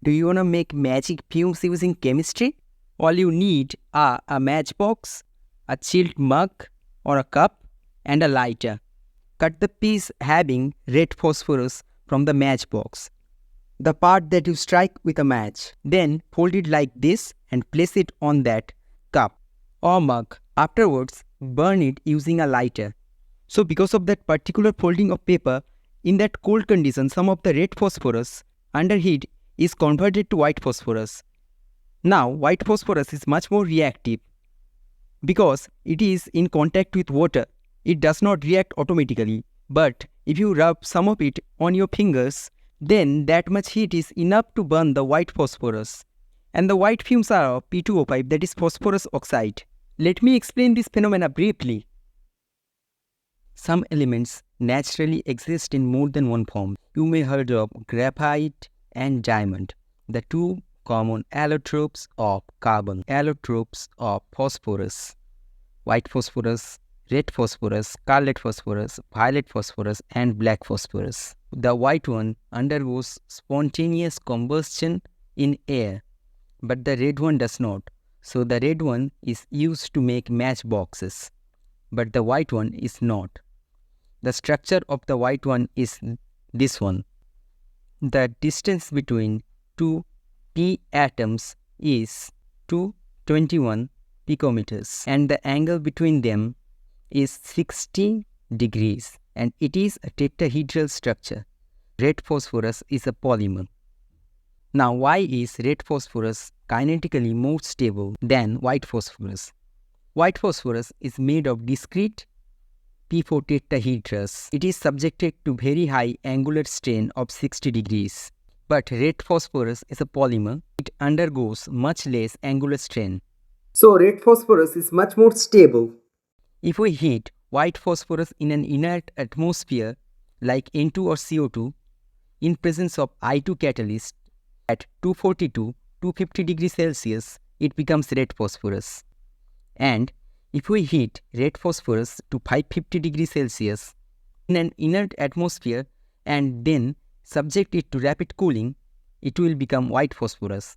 Do you want to make magic fumes using chemistry? All you need are a matchbox, a chilled mug or a cup, and a lighter. Cut the piece having red phosphorus from the matchbox, the part that you strike with a match. Then fold it like this and place it on that cup or mug. Afterwards, burn it using a lighter. So because of that particular folding of paper, in that cold condition, some of the red phosphorus under heat is converted to white phosphorus. Now, white phosphorus is much more reactive because it is in contact with water. It does not react automatically. But if you rub some of it on your fingers, then that much heat is enough to burn the white phosphorus. And the white fumes are of P2O5, that is phosphorus oxide. Let me explain this phenomena briefly. Some elements naturally exist in more than one form. You may have heard of graphite and diamond, the two common allotropes of carbon, allotropes of phosphorus, white phosphorus, red phosphorus, scarlet phosphorus, violet phosphorus, and black phosphorus. The white one undergoes spontaneous combustion in air, but the red one does not. So the red one is used to make matchboxes, but the white one is not. The structure of the white one is this one. The distance between two P atoms is 221 picometers and the angle between them is 60 degrees and it is a tetrahedral structure. Red phosphorus is a polymer. Now, why is red phosphorus kinetically more stable than white phosphorus? White phosphorus is made of discrete P4 tetrahedrous. It is subjected to very high angular strain of 60 degrees. But red phosphorus is a polymer. It undergoes much less angular strain. So red phosphorus is much more stable. If we heat white phosphorus in an inert atmosphere like N2 or CO2 in presence of I2 catalyst at 240 to 250 degrees Celsius, it becomes red phosphorus. And if we heat red phosphorus to 550 degrees Celsius in an inert atmosphere and then subject it to rapid cooling, it will become white phosphorus.